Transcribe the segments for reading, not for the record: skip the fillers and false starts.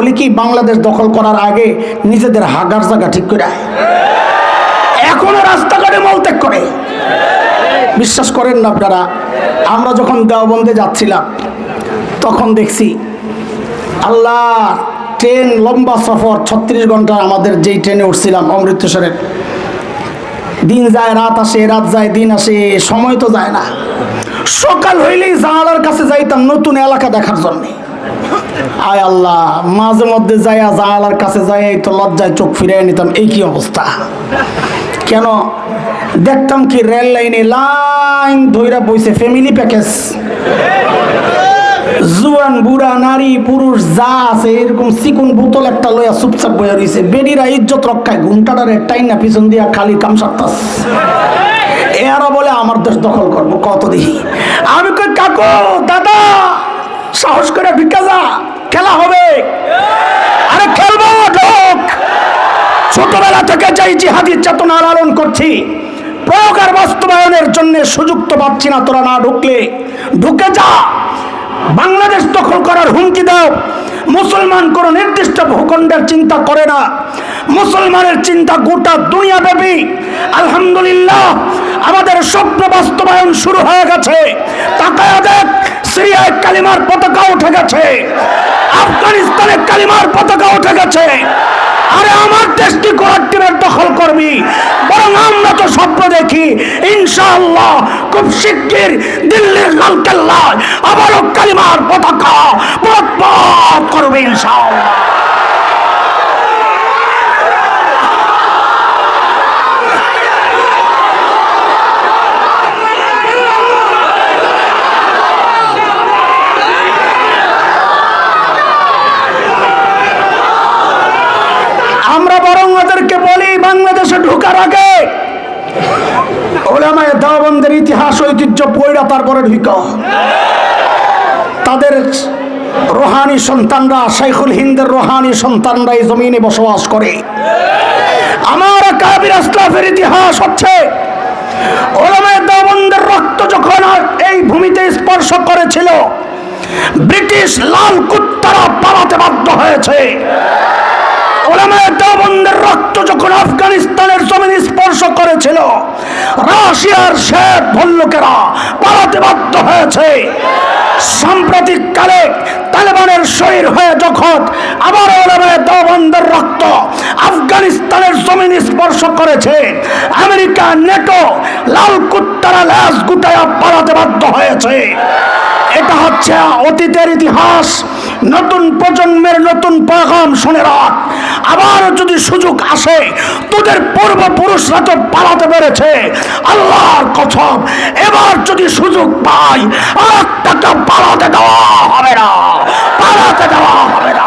বলি কি বাংলাদেশ দখল করার আগে নিজেদের হাগার জায়গা ঠিক করে এখনো রাস্তাঘাটে মলত্যাগ করে। বিশ্বাস করেন না আপনারা, আমরা যখন দেওবন্দে যাচ্ছিলাম তখন দেখছি আল্লাহ ট্রেন লম্বা সফর 36 ঘন্টা, আমাদের যেই ট্রেনে উঠছিলাম অমৃতসরের, দিন যায় রাত আসে, রাত যায় দিন আসে, সময় তো যায় না। সকাল হইলেই জানালার কাছে যাইতাম নতুন এলাকা দেখার জন্য। আয় আল্লাহ, মাঝে মধ্যে যাইয়া জানালার কাছে যাই তো লজ্জায় চোখ ফিরিয়ে নিতাম, এই কি অবস্থা। কেন দেখতাম কি রেল লাইনে লাইন ধইরা বইছে ফ্যামিলি প্যাকেজ, জুয়ান বুড়া নারী পুরুষ যা আছে এরকম চিকুন বোতল একটা লইয়া চুপচাপ বইয়া রয়েছে। বেডিরা ইজ্জত রক্ষায় ঘুমটাটারে টাইনা পিছন দিয়া খালি কাম সারতাস। এরা বলে আমার দেশ দখল করবো কত দেখি। আমি কই কাকু দাদা সাহস করে ভিক্ষা যা, খেলা হবে। আরে খেলবো, ঢোক। ছোটবেলা থেকে যাই জিহাদি চেতনা লালন করছি, প্রয়োগ আর বাস্তবায়নের জন্য সুযোগ তো পাচ্ছি না। তোরা না ঢুকলে ঢুকে যা। বাংলাদেশ দখল করার হুমকি দাও। মুসলমান কোন নির্দিষ্ট ভূখণ্ডের চিন্তা করে না, মুসলমানের চিন্তা গোটা দুনিয়া ব্যাপী। আলহামদুলিল্লাহ আমাদের স্বপ্ন বাস্তবায়ন শুরু হয়ে গেছে। তাকায়া দেখ, সিরিয়ায় কালিমার পতাকা উঠে গেছে, আফগানিস্তানে কালিমার পতাকা উঠে গেছে। আরে আমার দেশ কি কোয়ার্টিনের দখল করবি? বরং আমরা তো স্বপ্ন দেখি ইনশাআল্লাহ খুব শিগগির দিল্লির লালকেল্লায় আবারও কালিমার পতাকা পথ করবে ইনশাআল্লাহ। আমরা বরং ওদেরকে বলি বাংলাদেশে ঢোকার আগে উলামায়ে দেওবন্দের ইতিহাস ঐতিহ্য পড়া তারপরে ঢুকো। তাদের রোহানি সন্তানরা, শাইখুল হিন্দের রোহানি সন্তানরা এই জমিনে বসবাস করে। আমার কাবির আসলাফের ইতিহাস হচ্ছে উলামায়ে দেওবন্দের রক্ত যখন এই ভূমিতে স্পর্শ করেছিল, ব্রিটিশ লাল কুত্তারা পালাতে বাধ্য হয়েছে। উলামায়ে দেওবন্দের রক্ত যখন আফগানিস্তানের জমিন স্পর্শ করেছিল, রাশিয়ার শ্বেত ভল্লুকেরা পালাতে বাধ্য হয়েছে। সাম্প্রতিক কালে তালেবানের শরীর হয়ে যখন আবার উলামায়ে দেওবন্দের রক্ত আফগানিস্তানের জমিন স্পর্শ করেছে, আমেরিকা নেটো লাল কুত্তারা ল্যাস গুটায়া পালাতে বাধ্য হয়েছে। এটা হচ্ছে অতীতের ইতিহাস। নতুন প্রজন্মের নতুন পেগাম শুনে রাখ। আবার যদি সুযোগ আসে, তোদের পূর্বপুরুষরা তো পালাতে পেরেছে, আল্লাহর কসম এবার যদি সুযোগ পাই আর টাকা পালাতে দেওয়া হবে না, পালাতে দেওয়া হবে না।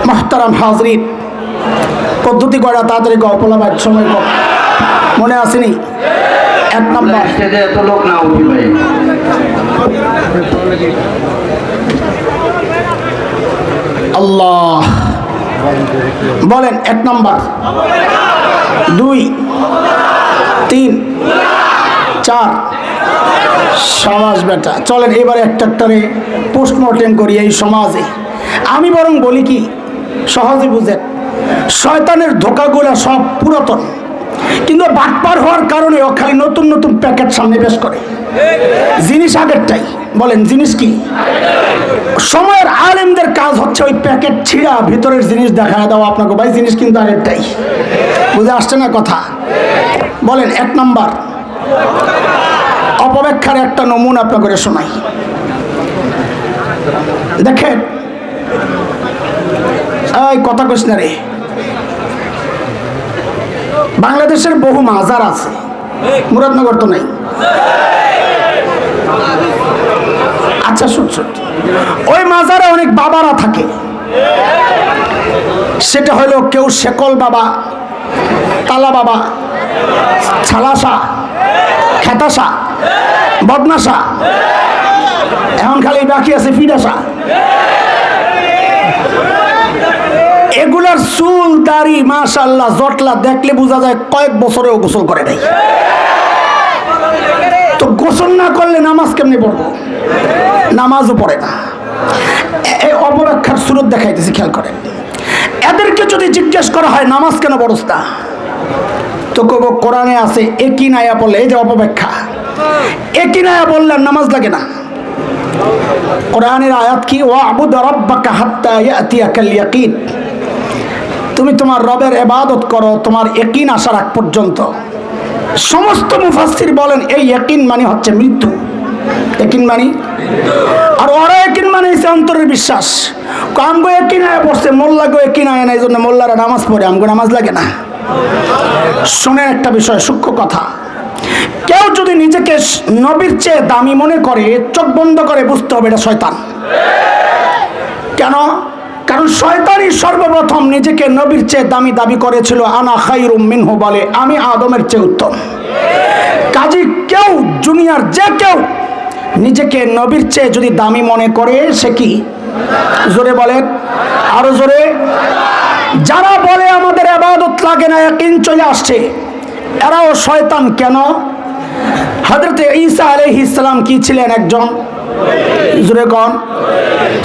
মুহতারাম হাজরিন, পদ্ধতি করা তাড়াতাড়ি গল্পলা বাইক সময় মনে আসেনি। 1 নম্বর এত লোক না উঠি ভাই, আল্লাহ বলেন। 1 নম্বর, 2, 3, 4। সমাজ বেটা চলেন এবার একটারে পোস্টমর্টেম করি এই সমাজে। আমি বরং বলি কি সহজে বুঝেন, শয়তানের ধোকাগুলা সব পুরাতন, কিন্তু বাটপার হওয়ার কারণে ও খালি নতুন নতুন প্যাকেট সামনে পেশ করে। জিনিস আগেরটাই। বলেন জিনিস কি? সময়ের আলেমদের কাজ হচ্ছে ওই প্যাকেট ছিঁড়া ভিতরের জিনিস দেখা দাও আপনাকে, ভাই জিনিস কিন্তু আগেরটাই। বুঝে আসছে না কথা? বলেন 1 নম্বর অপব্যাখ্যার একটা নমুনা আপনাকে করে শোনাই। দেখেন এই কথা কইস না রে, বাংলাদেশের বহু মাজার আছে, মুরাদনগর তো নাই। আচ্ছা শুন, ওই মাজারে অনেক বাবারা থাকে। সেটা হলো কেউ শেকল বাবা, তালা বাবা, ছালাসা, খেতাসা, বদনাসা, এখন খালি বাকি আছে ফিডাসা। এগুলার চুল দাড়ি মাশাআল্লাহ জটলা দেখলে বোঝা যায় কয়েক বছরেও গোসল করে নাই। তো গোসল না করলে নামাজ কেমনে পড়বো? নামাজও পড়ে না। এই অপব্যাখ্যার সুরত দেখাইতেছি, খেয়াল করেন। এদেরকে যদি জিজ্ঞেস করা হয় নামাজ কেন পড়স না, তো কব কোরআনে আছে একই নায়া বললে, এই যে অপব্যাখ্যা, একই নায়া বললে নামাজ লাগে না। কোরআনের আয়াত কি? ওয়াবুদ রাব্বাকা হাত্তা ইয়াতিয়াকাল ইয়াকিন, তুমি তোমার রবের ইবাদত করো তোমার ইয়াকিন আসার আগ পর্যন্ত। সমস্ত মুফাসসির বলেন এই ইয়াকিন মানে হচ্ছে মৃত্যু। ইয়াকিন মানে, আর ওরা ইয়াকিন মানে হচ্ছে অন্তরের বিশ্বাস। আমগো ইয়াকিন আয়া পড়ছে, মোল্লাগো ইয়াকিন আয়া না, এই জন্য মোল্লারা নামাজ পড়ে, আমগো নামাজ লাগে না। শুনে একটা বিষয়, সূক্ষ্ম কথা, কেউ যদি নিজেকে নবীর চেয়ে দামি মনে করে, চোখ বন্ধ করে বুঝতে হবে এটা শয়তান। কেন? কারণ শয়তানই সর্বপ্রথম নিজেকে নবীর চেয়ে দামি দাবি করেছিল। আনা খায়রুম মিনহু, বলে আমি আদমের চেয়ে উত্তম। কাজী কেউ, জুনিয়র যে কেউ নিজেকে নবীর চেয়ে যদি দামি মনে করে সে কি? জোরে বলেন, আরো জোরে। যারা বলে আমাদের ইবাদত লাগে না, ইয়াকিন চলে আসছে, এরাও শয়তান। কেন? হযরত ঈসা আলাইহিস সালাম কি ছিলেন? একজন, জোরে কোন,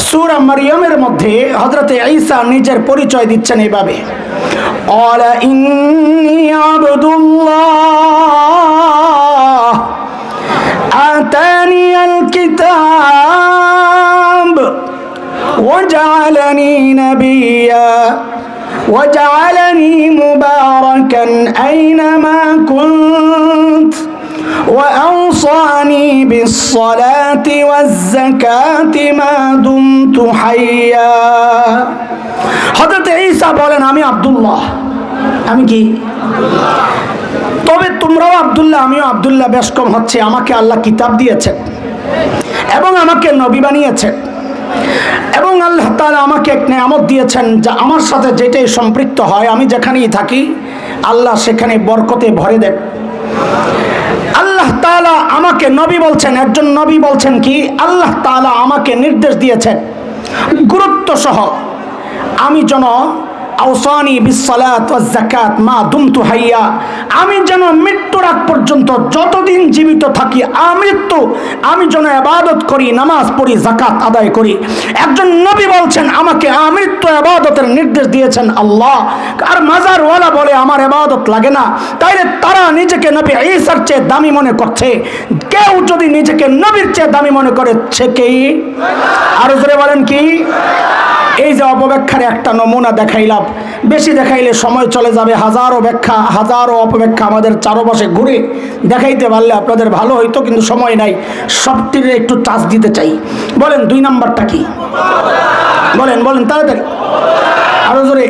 সূরা মারইয়ামের মধ্যে হযরত ঈসা নিজের পরিচয় দিচ্ছেন এইভাবে, ক্বালা ইন্নী আবদুল্লাহ আতানিয়াল কিতাব ওয়াজআলানি নাবিয়্যা وجعلني مباركا أينما كنت وأوصاني بالصلاة والزكاة ما دمت حيا। হযরত ঈসা বলেন আমি আব্দুল্লাহ। আমি কি? তবে তোমরাও আব্দুল্লাহ, আমিও আব্দুল্লাহ। বেশ কম হচ্ছে, আমাকে আল্লাহ কিতাব দিয়েছেন এবং আমাকে নবী বানিয়েছেন, এবং আল্লাহ তাআলা আমাকে এক নেয়ামত দিয়েছেন যা আমার সাথে যেটাই সম্পৃক্ত হয়, আমি যেখানেই থাকি আল্লাহ সেখানে বরকতে ভরে দেন। আল্লাহ তাআলা আমাকে নবী বলছেন, একজন নবী বলছেন কি? আল্লাহ তাআলা আমাকে নির্দেশ দিয়েছেন গুরুত্ব সহ আমি যেন আওসানি বিসসালাত ওয়াজ যাকাত মা দুমতু হাইয়া, আমি যেন মৃত্যুর আগ পর্যন্ত যতদিন জীবিত থাকি আমৃত্যু আমি যেন ইবাদত করি, নামাজ পড়ি, যাকাত আদায় করি। একজন নবী বলছেন আমাকে আমৃত্যু ইবাদতের নির্দেশ দিয়েছেন আল্লাহ। আর মাজারওয়ালা বলে আমার ইবাদত লাগে না, তাইলে তারা নিজেকে নবী ঈসার চেয়ে দামি মনে করছে। কেউ যদি নিজেকে নবীর চেয়ে দামি মনে করে সে কি? আর জোরে বলেন কি? এই যে অপব্যাখ্যার একটা নমুনা দেখাইলাম, বেশি দেখাইলে সময় চলে যাবে। হাজারো ব্যাখ্যা, হাজারো অপব্যাখ্যা আমাদের চারপাশে ঘুরে দেখাইতে পারলে আপনাদের ভালো হইতো, কিন্তু সময় নাই। সবটির একটু টাচ দিতে চাই। বলেন 2 নাম্বারটা কি? বলেন বলেন তাড়াতাড়ি, আরো জোরে।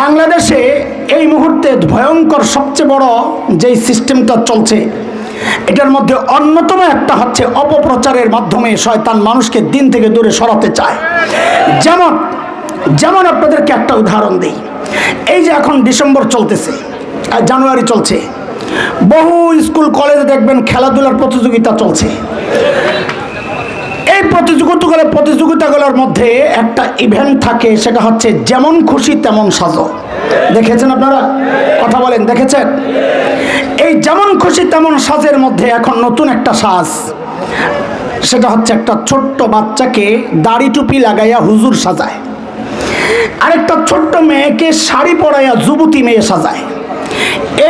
বাংলাদেশে এই মুহূর্তে ভয়ঙ্কর সবচেয়ে বড় যেই সিস্টেমটা চলছে, এটার মধ্যে অন্যতম একটা হচ্ছে অপপ্রচারের মাধ্যমে শয়তান মানুষকে দিন থেকে দূরে সরাতে চায়। যেমন আপনাদেরকে একটা উদাহরণ দিই। এই যে এখন ডিসেম্বর চলতেছে আর জানুয়ারি চলছে, বহু স্কুল কলেজে দেখবেন খেলাধুলার প্রতিযোগিতা চলছে। এই প্রতিযোগিতাগুলোর মধ্যে একটা ইভেন্ট থাকে, সেটা হচ্ছে যেমন খুশি তেমন সাজো। দেখেছেন আপনারা? কথা বলেন, দেখেছেন? এই যেমন খুশি তেমন সাজের মধ্যে এখন নতুন একটা সাজ, সেটা হচ্ছে একটা ছোট্ট বাচ্চাকে দাড়ি টুপি লাগাইয়া হুজুর সাজায়, আরেকটা ছোট্ট মেয়েকে শাড়ি পরাইয়া যুবতী মেয়ে সাজায়।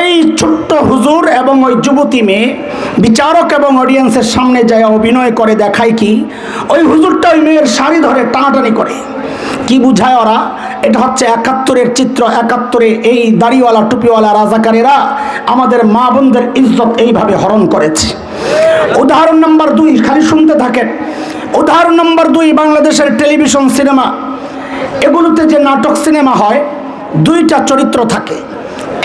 এই ছোট্ট হুজুর এবং ওই যুবতী মেয়ে বিচারক এবং অডিয়েন্সের সামনে যায় অভিনয় করে, দেখায় কি ওই হুজুরটা ওই মেয়ের শাড়ি ধরে টানাটানি করে। কি বুঝায় ওরা? এটা হচ্ছে 71-এর চিত্র। 71-এ এই দাড়িওয়ালা টুপিওয়ালা রাজাকারেরা আমাদের মা বোনদের ইজ্জত এইভাবে হরণ করেছে। উদাহরণ নাম্বার 2, খালি শুনতে থাকেন। উদাহরণ নাম্বার 2, বাংলাদেশের টেলিভিশন সিনেমা, এগুলোতে যে নাটক সিনেমা হয়, 2টা চরিত্র থাকে,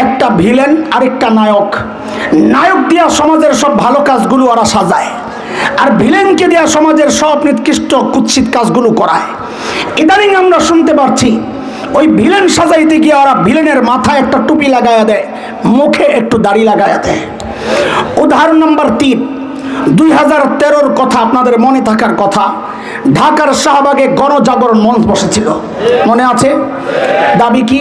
একটা ভিলেন আর একটা নায়ক। নায়ক দিয়া সমাজের সব ভালো কাজগুলো ওরা সাজায়, আর ভিলেনকে দিয়া সমাজের সব নিকৃষ্ট কুৎসিত কাজগুলো করায়। ইদানিং আমরা শুনতে পাচ্ছি ওই ভিলেন সাজাইতে গিয়ে ওরা ভিলেনের মাথায় একটা টুপি লাগায়া দেয়, মুখে একটু দাড়ি লাগায়া দেয়। উদাহরণ নাম্বার 3, 2013-র কথা আপনাদের মনে থাকার কথা, ঢাকার শাহবাগে গণজাগরণ মঞ্চ বসেছিল, মনে আছে? দাবি কি?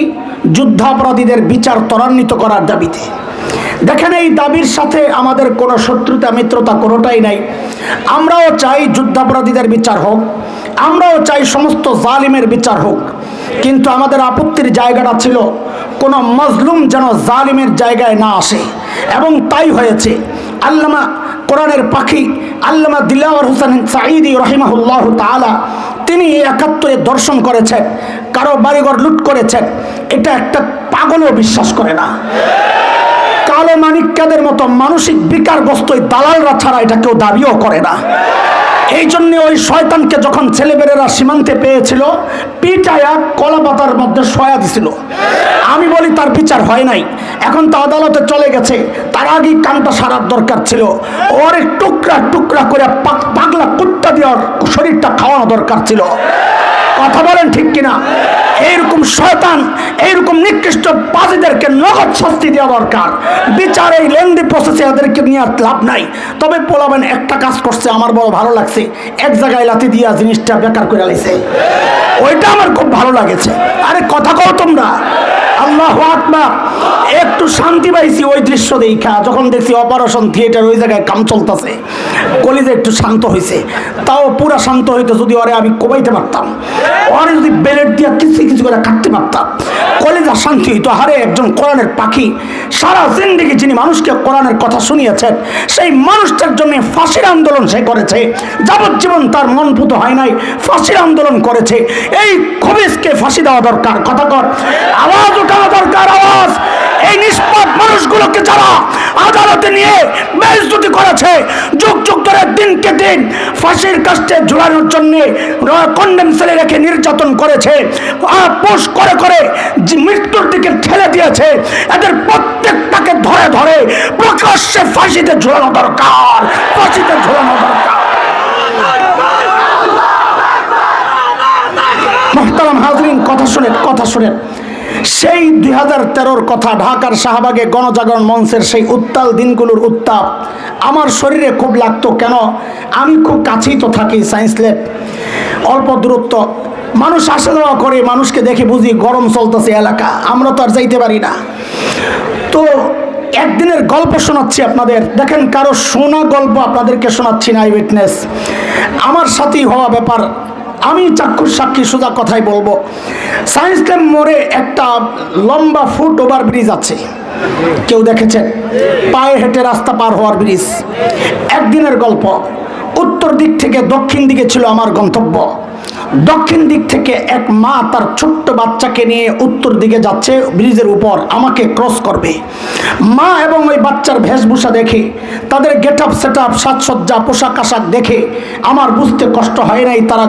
যুদ্ধাপরাধীদের বিচার ত্বরান্বিত করার দাবিতে। দেখেন, এই দাবির সাথে আমাদের কোনো শত্রুতা মিত্রতা কোনোটাই নাই। আমরাও চাই যুদ্ধাপরাধীদের বিচার হোক, আমরাও চাই সমস্ত জালিমের বিচার হোক, কিন্তু আমাদের আপত্তির জায়গাটা ছিল কোনো মজলুম যেন জালিমের জায়গায় না আসে, এবং তাই হয়েছে। আল্লামা কোরআনের পাখি আল্লামা দিলওয়ার হোসেন সাঈদী রাহিমাহুল্লাহ তাআলা তিনি 71-এ দর্শন করেছেন, কারো বাড়িঘর লুট করেছেন। এটা একটা পাগলও বিশ্বাস করে না। কালো মানিক্যাদের মতো মানসিক বিকারগ্রস্ত দালালরা ছাড়া এটা কেউ দাবিও করে না। এই জন্য ওই শয়তানকে যখন ছেলেবেলেরা সীমান্তে পেয়েছিল, পিটায়া কলা পাতার মধ্যে শোয়া দিছিল। আমি বলি তার বিচার হয় নাই, এখন তো আদালতে চলে গেছে, তার আগেই কানটা সারার দরকার ছিল। ওর টুকরা টুকরা করে পাগলা কুত্তা দিয়ে শরীরটা খাওয়ানো দরকার ছিল। কথা বলেন ঠিক কিনা? এইরকম শয়তান, এইরকম নিকৃষ্ট বাদীদেরকে নগদ শাস্তি দেওয়া দরকার। বিচার এই লেন্দি প্রসেসে এদেরকে নিয়ে লাভ নাই। তবে পোলাবেন একটা কাজ করছে, আমার বড় ভালো লাগছে, এক জায়গায় লাথি দিয়া জিনিসটা বেকার করে লাইছে, ওইটা আমার খুব ভালো লাগেছে। আরে কথা কও তোমরা, আল্লাহু আকবার। একটু শান্তি পাইছি ওই দৃশ্য দেখা, যখন দেখছি অপারেশন থিয়েটার ওই জায়গায় কাম চলতেছে, কলিজা একটু শান্ত হয়েছে। তাও পুরা শান্ত হইতো যদি ওরে আমি কোবাইতে পারতাম, ওরে যদি বেলেট দিয়ে কিছু কিছু করে কাটতে পারতাম, কলিজা শান্তি হইতো। হারে একজন কোরআনের পাখি, সারা জিন্দেগি যিনি মানুষকে কোরআনের কথা শুনিয়েছেন, সেই মানুষটার জন্য ফাঁসির আন্দোলন সে করেছে, যাবজ্জীবন তার মন পুত হয় নাই, ফাঁসির আন্দোলন করেছে। এই খবিসকে ফাঁসি দেওয়া দরকার। কথা কর, আওয়াজ উঠানো দরকার, আওয়াজ। এই নিষ্পাপ মানুষগুলোকে যারা আদালতে নিয়ে বেইজ্জতি করেছে, যুগ যুগ ধরে দিনকে দিন ফাঁসির কাস্টে ঝুলানোর জন্য কন্ডেম সেলে রেখে নির্যাতন করেছে, পোষ করে করে মৃত্যুর দিকে ঠেলে দিয়েছে, এদের প্রত্যেকটাকে ধরে ধরে প্রকাশ্যে ফাঁসিতে ঝুলানো দরকার, ফাঁসিতে ঝুলানো দরকার। মুহতারাম হাজরিন, কথা শুনেন, কথা শুনেন। সেই 2013-র কথা, ঢাকার শাহবাগে গণজাগরণ মঞ্চের সেই উত্তাল দিনগুলোর উত্তাপ আমার শরীরে খুব লাগতো। কেন? আমি খুব কাছেই তো থাকি, সায়েন্স ল্যাব, অল্প দূরত্ব। মানুষ আসা যাওয়া করে, মানুষকে দেখে বুঝি গরম চলতেছে এলাকা, আমরা তো আর যাইতে পারি না। তো একদিনের গল্প শোনাচ্ছি আপনাদের। দেখেন, কারো শোনা গল্প আপনাদেরকে শোনাচ্ছি না, আই উইটনেস, আমার সাথেই হওয়া ব্যাপার। আমি চাক্ষুষ সাক্ষী, সোজা কথাই বলবো। সায়েন্স ল্যাব মোড়ে একটা লম্বা ফুট ওভার ব্রিজ আছে, কেউ দেখেছেন? পায়ে হেঁটে রাস্তা পার হওয়ার ব্রিজ। একদিনের গল্প। উত্তর দিক থেকে দক্ষিণ দিকে ছিল আমার গন্তব্য। দক্ষিণ দিক থেকে এক মা তার ছোট্ট বাচ্চাকে নিয়ে উত্তর দিকে যাচ্ছে, ব্রিজের উপর আমাকে ক্রস করবে। মা এবং ওই বাচ্চার বেশভূষা দেখে, তাদের গেট আপ সেট আপ, সাজসজ্জা, পোশাক আশাক দেখে আমার বুঝতে কষ্ট হয় নাই তারা